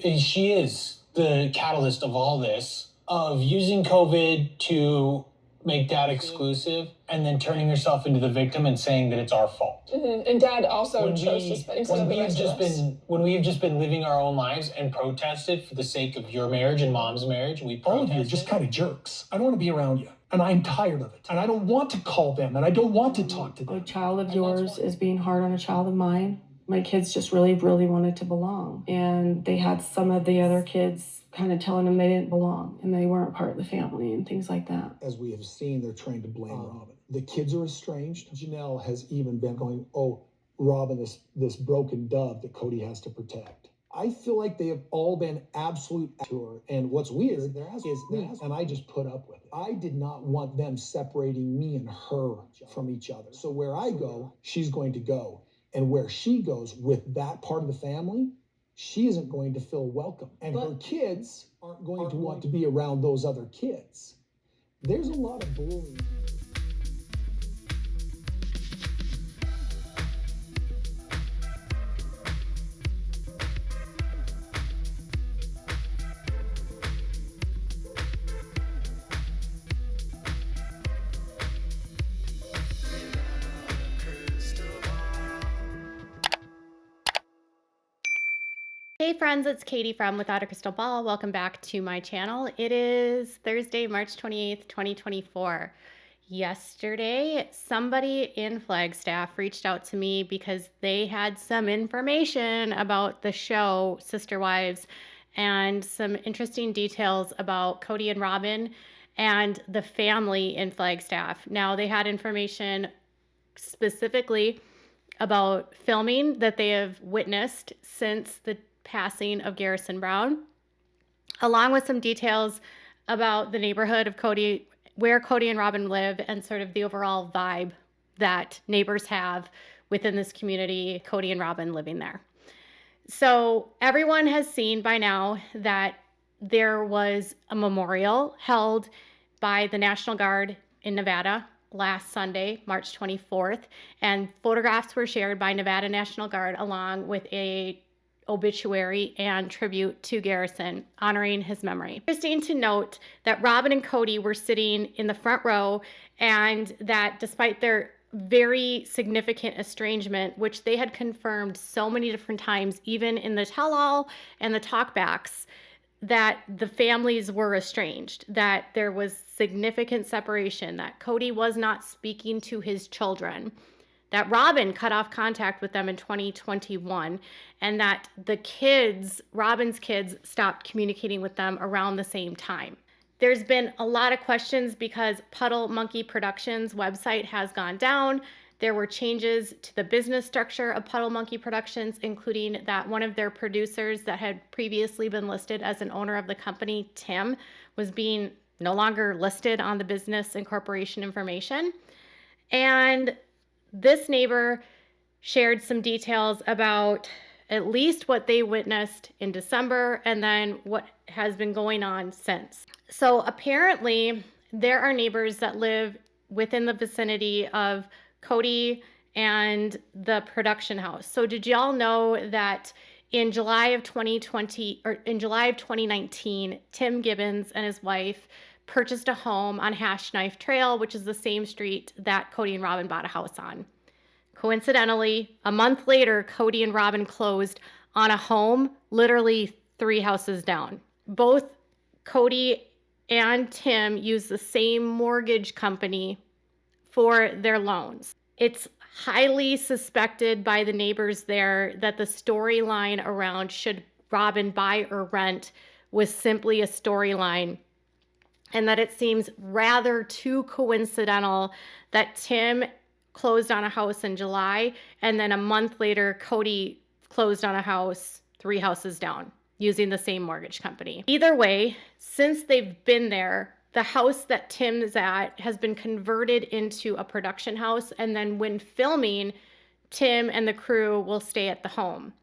She is the catalyst of all this, of using COVID to make Dad exclusive and then turning herself into the victim and saying that it's our fault. And Dad also chose to spend when we've just been living our own lives and protested for the sake of your marriage and Mom's marriage. All of you are just kind of jerks. I don't want to be around you. And I'm tired of it. And I don't want to call them. And I don't want to talk to them. A child of yours is being hard on a child of mine. My kids just really, really wanted to belong. And they had some of the other kids kind of telling them they didn't belong and they weren't part of the family and things like that. As we have seen, they're trying to blame Robyn. The kids are estranged. Janelle has even been going, oh, Robyn, this broken dove that Kody has to protect. I feel like they have all been absolute to her. And what's weird and I just put up with it. I did not want them separating me and her from each other. So where I go, she's going to go. And where she goes with that part of the family, she isn't going to feel welcome. And her kids aren't going to want to be around those other kids. There's a lot of bullying. Hey friends, it's Katie from Without a Crystal Ball. Welcome back to my channel. It is Thursday, March 28th, 2024. Yesterday, somebody in Flagstaff reached out to me because they had some information about the show Sister Wives and some interesting details about Cody and Robyn and the family in Flagstaff. Now, they had information specifically about filming that they have witnessed since the passing of Garrison Brown, along with some details about the neighborhood of Kody, where Cody and Robyn live, and sort of the overall vibe that neighbors have within this community, Cody and Robyn living there. So everyone has seen by now that there was a memorial held by the National Guard in Nevada last Sunday, March 24th, and photographs were shared by Nevada National Guard along with a obituary and tribute to Garrison, honoring his memory. Interesting to note that Robyn and Cody were sitting in the front row, and that despite their very significant estrangement, which they had confirmed so many different times, even in the tell-all and the talkbacks, that the families were estranged, that there was significant separation, that Cody was not speaking to his children, that Robyn cut off contact with them in 2021, and that the kids, Robyn's kids, stopped communicating with them around the same time. There's been a lot of questions because Puddle Monkey Productions website has gone down. There were changes to the business structure of Puddle Monkey Productions, including that one of their producers that had previously been listed as an owner of the company, Tim, was being no longer listed on the business and corporation information. And this neighbor shared some details about at least what they witnessed in December and then what has been going on since. So apparently there are neighbors that live within the vicinity of Cody and the production house. So did y'all know that in July of 2019, Tim Gibbons and his wife purchased a home on Hash Knife Trail, which is the same street that Cody and Robyn bought a house on. Coincidentally, a month later, Cody and Robyn closed on a home literally 3 houses down. Both Cody and Tim used the same mortgage company for their loans. It's highly suspected by the neighbors there that the storyline around should Robyn buy or rent was simply a storyline, and that it seems rather too coincidental that Tim closed on a house in July, and then a month later, Cody closed on a house 3 houses down using the same mortgage company. Either way, since they've been there, the house that Tim's at has been converted into a production house, and then when filming, Tim and the crew will stay at the home.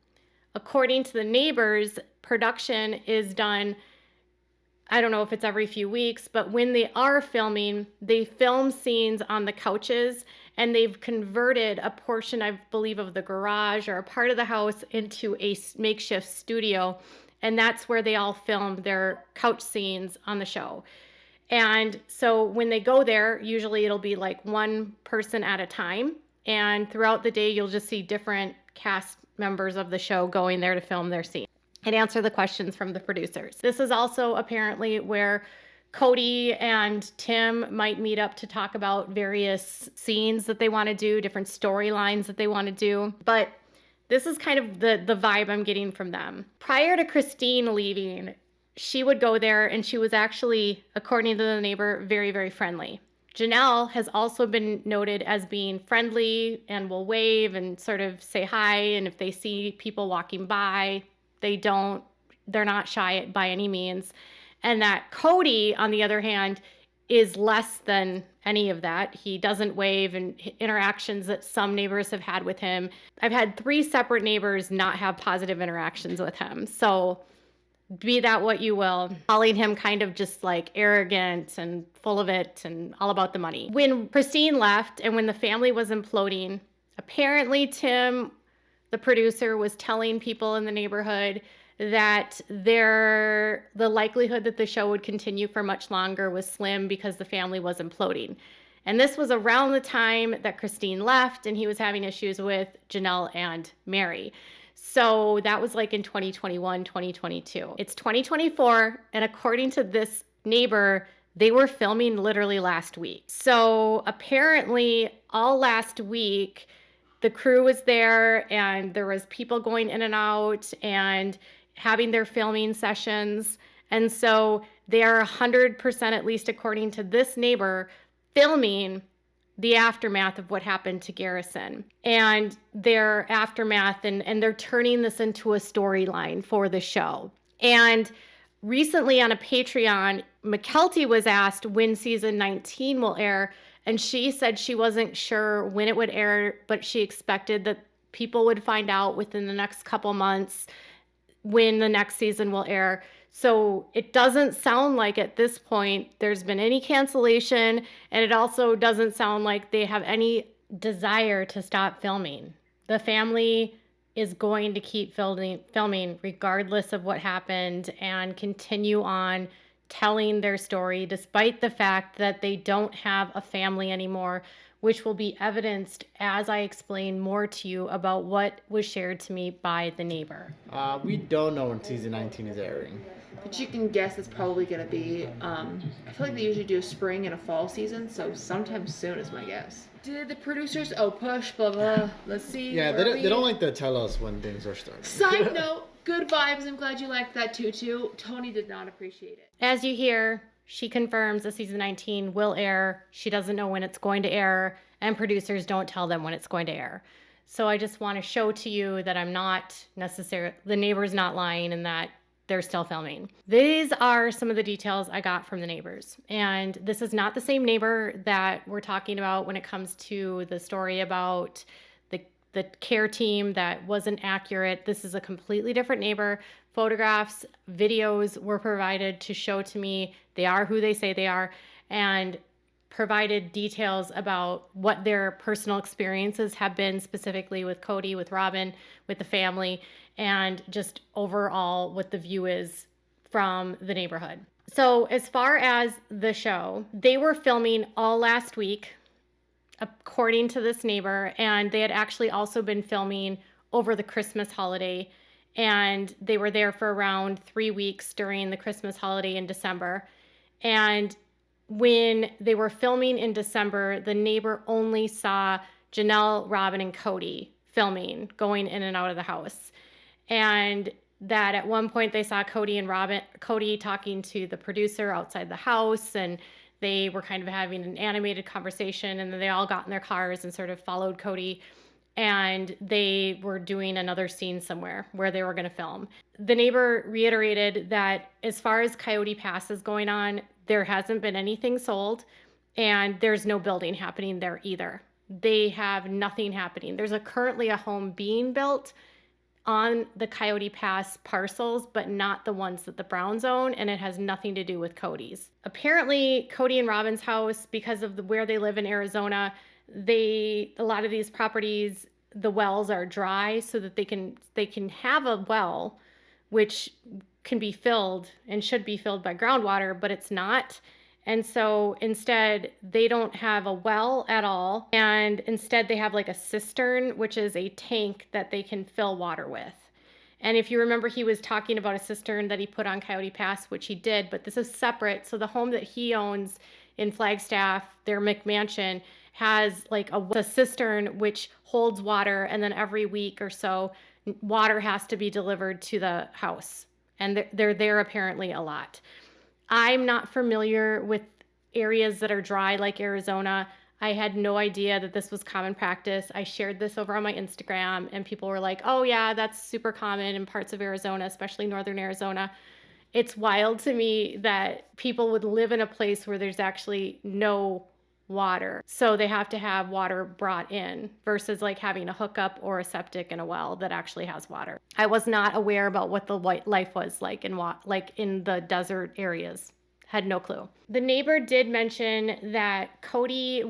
According to the neighbors, production is done, I don't know if it's every few weeks, but when they are filming, they film scenes on the couches, and they've converted a portion, I believe, of the garage or a part of the house into a makeshift studio. And that's where they all film their couch scenes on the show. And so when they go there, usually it'll be like one person at a time. And throughout the day, you'll just see different cast members of the show going there to film their scene and answer the questions from the producers. This is also apparently where Kody and Tim might meet up to talk about various scenes that they want to do, different storylines that they want to do. But this is kind of the vibe I'm getting from them. Prior to Christine leaving, she would go there and she was actually, according to the neighbor, very, very friendly. Janelle has also been noted as being friendly and will wave and sort of say hi. And if they see people walking by, they're not shy by any means. And that Kody, on the other hand, is less than any of that. He doesn't wave, and interactions that some neighbors have had with him. I've had 3 separate neighbors not have positive interactions with him. So be that what you will, calling him kind of just like arrogant and full of it and all about the money. When Christine left and when the family was imploding, apparently Tim, the producer, was telling people in the neighborhood that the likelihood that the show would continue for much longer was slim because the family was imploding. And this was around the time that Christine left and he was having issues with Janelle and Mary. So that was like in 2021, 2022. It's 2024, and according to this neighbor, they were filming literally last week. So apparently all last week, the crew was there and there was people going in and out and having their filming sessions. And so they are 100%, at least according to this neighbor, filming the aftermath of what happened to Garrison and their aftermath, and they're turning this into a storyline for the show. And recently on a Patreon, McKelty was asked when season 19 will air, and she said she wasn't sure when it would air, but she expected that people would find out within the next couple months when the next season will air. So it doesn't sound like at this point there's been any cancellation, and it also doesn't sound like they have any desire to stop filming. The family is going to keep filming regardless of what happened and continue on telling their story despite the fact that they don't have a family anymore, which will be evidenced as I explain more to you about what was shared to me by the neighbor. We don't know when season 19 is airing. But you can guess it's probably going to be, I feel like they usually do a spring and a fall season, so sometime soon is my guess. Did the producers, push, blah, blah, let's see. Yeah, they don't like to tell us when things are starting. Side note, good vibes, I'm glad you liked that tutu. Tony did not appreciate it. As you hear, she confirms that season 19 will air. She doesn't know when it's going to air, and producers don't tell them when it's going to air. So I just want to show to you that I'm not necessarily, the neighbor's not lying and that they're still filming. These are some of the details I got from the neighbors. And this is not the same neighbor that we're talking about when it comes to the story about the care team that wasn't accurate. This is a completely different neighbor. Photographs, videos were provided to show to me they are who they say they are, and provided details about what their personal experiences have been, specifically with Kody, with Robyn, with the family, and just overall what the view is from the neighborhood. So as far as the show, they were filming all last week, according to this neighbor, and they had actually also been filming over the Christmas holiday, and they were there for around 3 weeks during the Christmas holiday in December. And when they were filming in December, the neighbor only saw Janelle, Robyn, and Kody filming, going in and out of the house. And that at one point they saw Kody talking to the producer outside the house, and they were kind of having an animated conversation, and then they all got in their cars and sort of followed Kody, and they were doing another scene somewhere where they were going to film. The neighbor reiterated that as far as Coyote Pass is going on, there hasn't been anything sold, and there's no building happening there either. They have nothing happening. There's currently a home being built on the Coyote Pass parcels, but not the ones that the Browns own, and it has nothing to do with Cody's. Apparently, Kody and Robyn's house, because of where they live in Arizona, a lot of these properties, the wells are dry so that they can have a well which can be filled and should be filled by groundwater, but it's not. And so instead, they don't have a well at all. And instead, they have like a cistern, which is a tank that they can fill water with. And if you remember, he was talking about a cistern that he put on Coyote Pass, which he did, but this is separate. So the home that he owns in Flagstaff, their McMansion, has like a cistern which holds water, and then every week or so, water has to be delivered to the house. And they're there apparently a lot. I'm not familiar with areas that are dry like Arizona. I had no idea that this was common practice. I shared this over on my Instagram, and people were like, oh yeah, that's super common in parts of Arizona, especially northern Arizona. It's wild to me that people would live in a place where there's actually no water. So they have to have water brought in versus like having a hookup or a septic and a well that actually has water. I was not aware about what the life was like in the desert areas. Had no clue. The neighbor did mention that Kody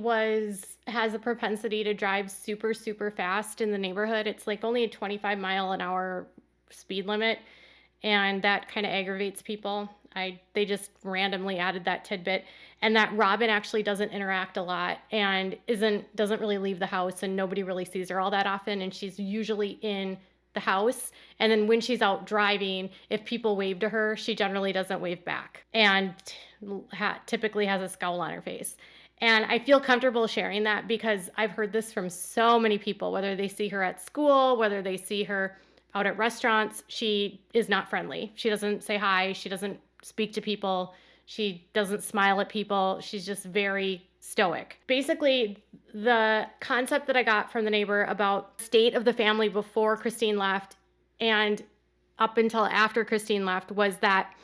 has a propensity to drive super, super fast in the neighborhood. It's like only a 25-mile-an-hour speed limit, and that kind of aggravates people. They just randomly added that tidbit, and that Robyn actually doesn't interact a lot and doesn't really leave the house, and nobody really sees her all that often, and she's usually in the house. And then when she's out driving, if people wave to her, she generally doesn't wave back and typically has a scowl on her face. And I feel comfortable sharing that because I've heard this from so many people, whether they see her at school, whether they see her out at restaurants. She is not friendly. She doesn't say hi. She doesn't speak to people. She doesn't smile at people. She's just very stoic. Basically, the concept that I got from the neighbor about the state of the family before Christine left and up until after Christine left was that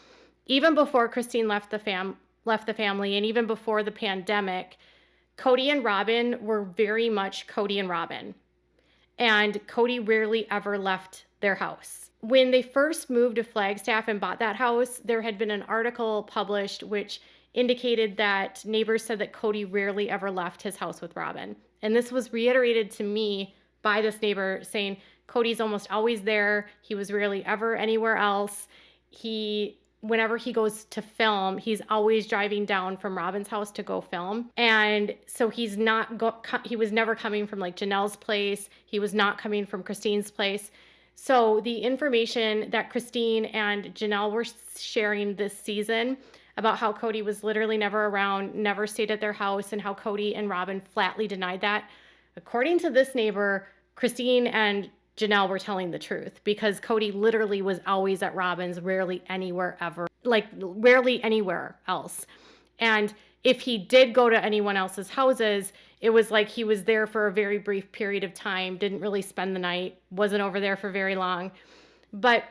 even before Christine left the family and even before the pandemic, Cody and Robyn were very much Cody and Robyn. And Kody rarely ever left their house. When they first moved to Flagstaff and bought that house, there had been an article published which indicated that neighbors said that Kody rarely ever left his house with Robyn. And this was reiterated to me by this neighbor saying, Cody's almost always there. He was rarely ever anywhere else. Whenever he goes to film, he's always driving down from Robyn's house to go film. And so he was never coming from like Janelle's place. He was not coming from Christine's place. So the information that Christine and Janelle were sharing this season about how Kody was literally never around, never stayed at their house, and how Kody and Robyn flatly denied that. According to this neighbor, Christine and Janelle were telling the truth because Kody literally was always at Robyn's, rarely anywhere else. And if he did go to anyone else's houses, it was like he was there for a very brief period of time, didn't really spend the night, wasn't over there for very long. But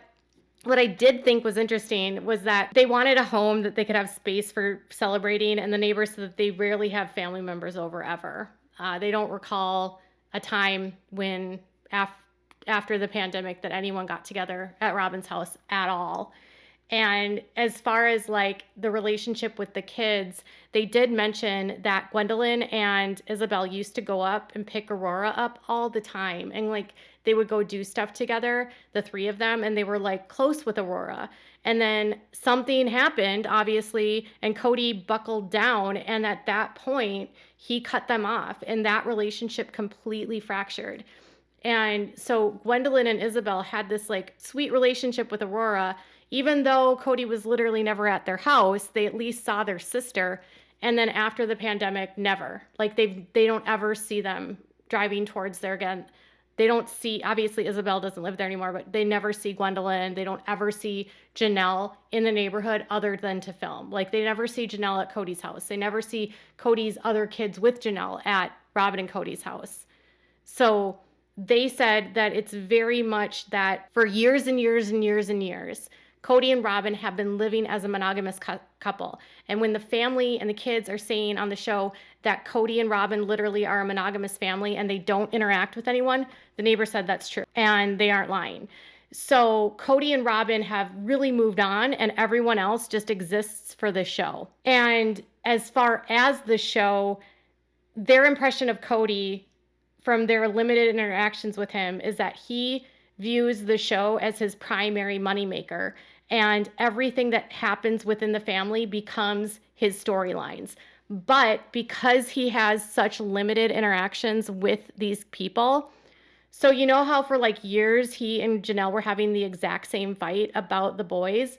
what I did think was interesting was that they wanted a home that they could have space for celebrating, and the neighbors said that they rarely have family members over ever. They don't recall a time when after the pandemic that anyone got together at Robyn's house at all. And as far as like the relationship with the kids, they did mention that Gwendolyn and Isabel used to go up and pick Aurora up all the time. And like they would go do stuff together, the three of them, and they were like close with Aurora. And then something happened, obviously, and Kody buckled down. And at that point, he cut them off, and that relationship completely fractured. And so Gwendolyn and Isabel had this like sweet relationship with Aurora. Even though Kody was literally never at their house, they at least saw their sister. And then after the pandemic, never. Like they don't ever see them driving towards there again. They don't see, obviously Isabel doesn't live there anymore, but they never see Gwendolyn. They don't ever see Janelle in the neighborhood other than to film. Like they never see Janelle at Kody's house. They never see Kody's other kids with Janelle at Robyn and Kody's house. So they said that it's very much that for years and years and years and years, Kody and Robyn have been living as a monogamous couple. And when the family and the kids are saying on the show that Kody and Robyn literally are a monogamous family and they don't interact with anyone, the neighbor said that's true. And they aren't lying. So Kody and Robyn have really moved on, and everyone else just exists for the show. And as far as the show, their impression of Kody from their limited interactions with him is that he views the show as his primary moneymaker, and everything that happens within the family becomes his storylines. But because he has such limited interactions with these people, so you know how for like years he and Janelle were having the exact same fight about the boys?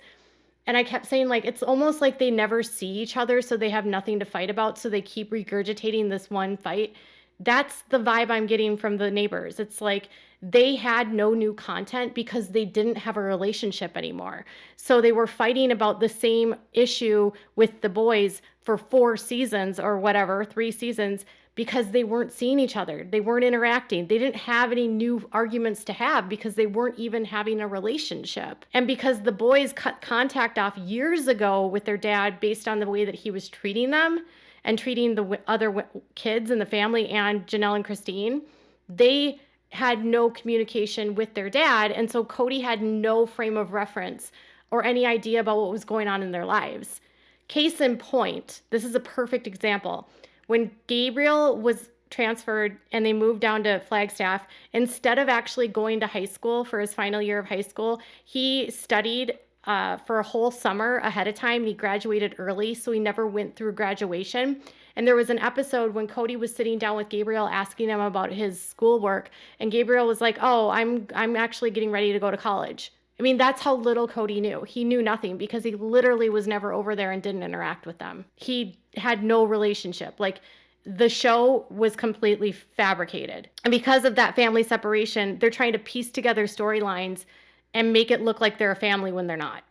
And I kept saying, like, it's almost like they never see each other, so they have nothing to fight about, so they keep regurgitating this one fight. That's the vibe I'm getting from the neighbors. It's like they had no new content because they didn't have a relationship anymore. So they were fighting about the same issue with the boys for 4 seasons or whatever, 3 seasons, because they weren't seeing each other. They weren't interacting. They didn't have any new arguments to have because they weren't even having a relationship. And because the boys cut contact off years ago with their dad based on the way that he was treating them and treating the other kids in the family and Janelle and Christine, they had no communication with their dad. And so Kody had no frame of reference or any idea about what was going on in their lives. Case in point, this is a perfect example. When Gabriel was transferred and they moved down to Flagstaff, instead of actually going to high school for his final year of high school, he studied for a whole summer ahead of time. He graduated early, so he never went through graduation. And there was an episode when Kody was sitting down with Gabriel asking him about his schoolwork, and Gabriel was like, "Oh, I'm actually getting ready to go to college." I mean, that's how little Kody knew. He knew nothing because he literally was never over there and didn't interact with them. He had no relationship. Like, the show was completely fabricated. And because of that family separation, they're trying to piece together storylines and make it look like they're a family when they're not.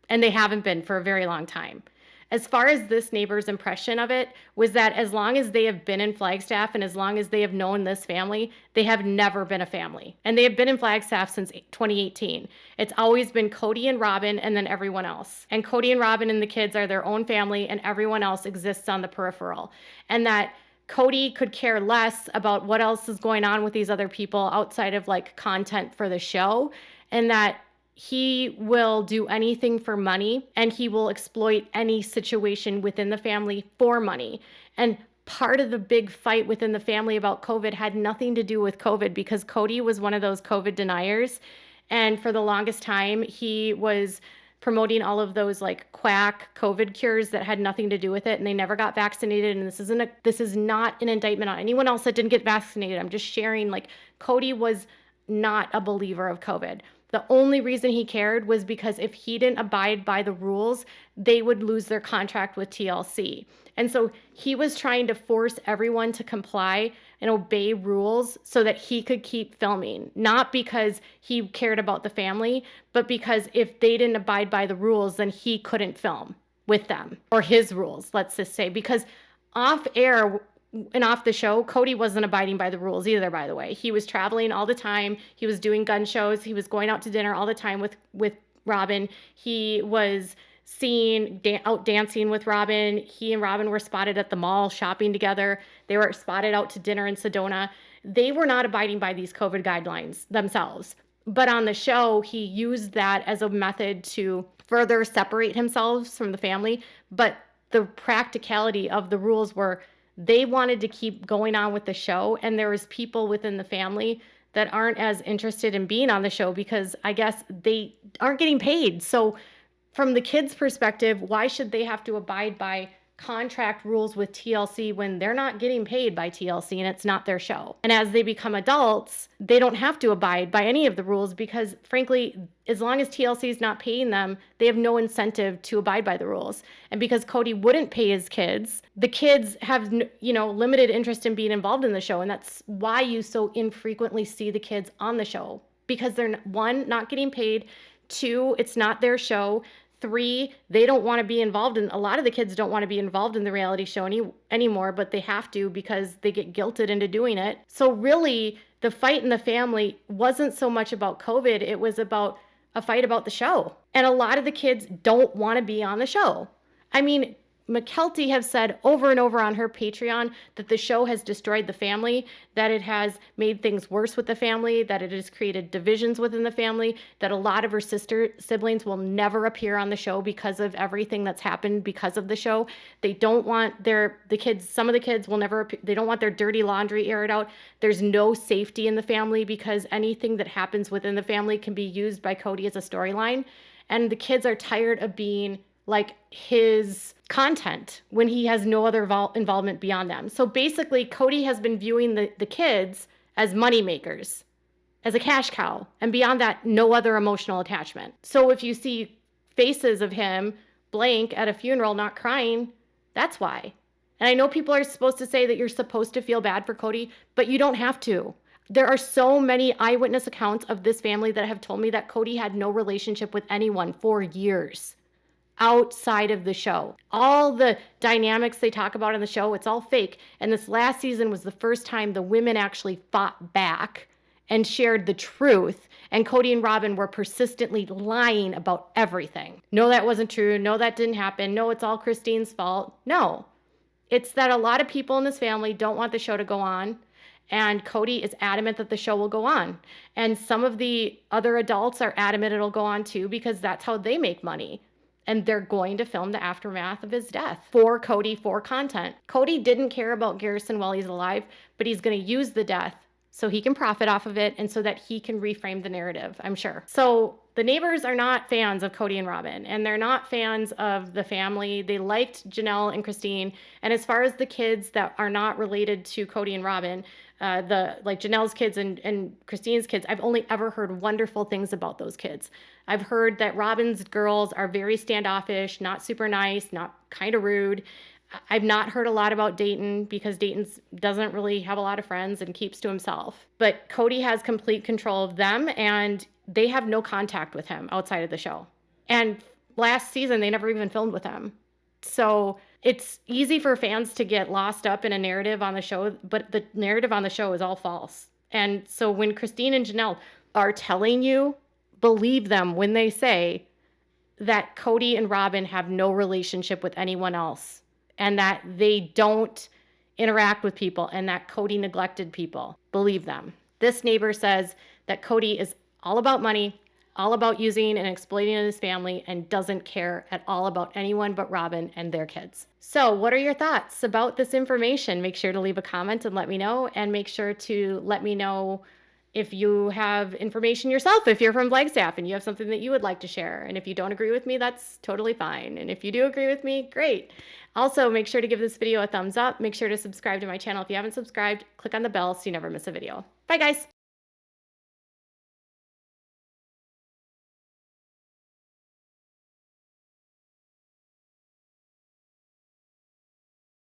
And they haven't been for a very long time. As far as this neighbor's impression of it was that as long as they have been in Flagstaff and as long as they have known this family, they have never been a family. And they have been in Flagstaff since 2018. It's always been Kody and Robyn and then everyone else. And Kody and Robyn and the kids are their own family and everyone else exists on the peripheral. And that Kody could care less about what else is going on with these other people outside of like content for the show, and that he will do anything for money and he will exploit any situation within the family for money. And part of the big fight within the family about COVID had nothing to do with COVID because Kody was one of those COVID deniers. And for the longest time, he was promoting all of those like quack COVID cures that had nothing to do with it. And they never got vaccinated. And this is not an indictment on anyone else that didn't get vaccinated. I'm just sharing, like, Kody was not a believer of COVID. The only reason he cared was because if he didn't abide by the rules, they would lose their contract with TLC. And so he was trying to force everyone to comply and obey rules so that he could keep filming, not because he cared about the family, but because if they didn't abide by the rules, then he couldn't film with them, or his rules, let's just say, because off air and off the show, Kody wasn't abiding by the rules either, by the way. He was traveling all the time. He was doing gun shows. He was going out to dinner all the time with Robyn. He was out dancing with Robyn. He and Robyn were spotted at the mall shopping together. They were spotted out to dinner in Sedona. They were not abiding by these COVID guidelines themselves. But on the show, he used that as a method to further separate himself from the family. But the practicality of the rules were they wanted to keep going on with the show, and there was people within the family that aren't as interested in being on the show because I guess they aren't getting paid. So from the kids' perspective, why should they have to abide by contract rules with TLC when they're not getting paid by TLC and it's not their show? And as they become adults, they don't have to abide by any of the rules because, frankly, as long as TLC is not paying them, they have no incentive to abide by the rules. And because Kody wouldn't pay his kids, the kids have, limited interest in being involved in the show. And that's why you so infrequently see the kids on the show, because they're, 1, not getting paid, 2, it's not their show, 3, they don't want to be involved in, a lot of the kids don't want to be involved in the reality show anymore, but they have to because they get guilted into doing it. So really, the fight in the family wasn't so much about COVID, it was about a fight about the show. And a lot of the kids don't want to be on the show. I mean, McKelty have said over and over on her Patreon that the show has destroyed the family, that it has made things worse with the family, that it has created divisions within the family, that a lot of her siblings will never appear on the show because of everything that's happened because of the show. They don't want the kids, some of the kids will never appear, they don't want their dirty laundry aired out. There's no safety in the family because anything that happens within the family can be used by Kody as a storyline. And the kids are tired of being like his content when he has no other involvement beyond them. So basically, Kody has been viewing the kids as money makers, as a cash cow, and beyond that, no other emotional attachment. So if you see faces of him blank at a funeral not crying, that's why. And I know people are supposed to say that you're supposed to feel bad for Kody, but you don't have to. There are so many eyewitness accounts of this family that have told me that Kody had no relationship with anyone for years outside of the show. All the dynamics they talk about in the show, it's all fake. And this last season was the first time the women actually fought back and shared the truth. And Kody and Robyn were persistently lying about everything. No, that wasn't true. No, that didn't happen. No, it's all Christine's fault. No, it's that a lot of people in this family don't want the show to go on. And Kody is adamant that the show will go on. And some of the other adults are adamant it'll go on too, because that's how they make money. And they're going to film the aftermath of his death for Kody, for content. Kody didn't care about Garrison while he's alive, but he's going to use the death so he can profit off of it and so that he can reframe the narrative, I'm sure. So the neighbors are not fans of Kody and Robyn, and they're not fans of the family. They liked Janelle and Christine. And as far as the kids that are not related to Kody and Robyn, like Janelle's kids and Christine's kids, I've only ever heard wonderful things about those kids. I've heard that Robyn's girls are very standoffish, not super nice, not kind of rude. I've not heard a lot about Dayton because Dayton doesn't really have a lot of friends and keeps to himself. But Kody has complete control of them, and they have no contact with him outside of the show. And last season, they never even filmed with him. So it's easy for fans to get lost up in a narrative on the show, but the narrative on the show is all false. And so when Christine and Janelle are telling you, believe them when they say that Kody and Robyn have no relationship with anyone else and that they don't interact with people and that Kody neglected people. Believe them. This neighbor says that Kody is all about money, all about using and exploiting his family, and doesn't care at all about anyone but Robyn and their kids. So what are your thoughts about this information? Make sure to leave a comment and let me know, and make sure to let me know if you have information yourself, if you're from Flagstaff and you have something that you would like to share. And if you don't agree with me, that's totally fine. And if you do agree with me, great. Also, make sure to give this video a thumbs up. Make sure to subscribe to my channel if you haven't subscribed. Click on the bell so you never miss a video. Bye, guys.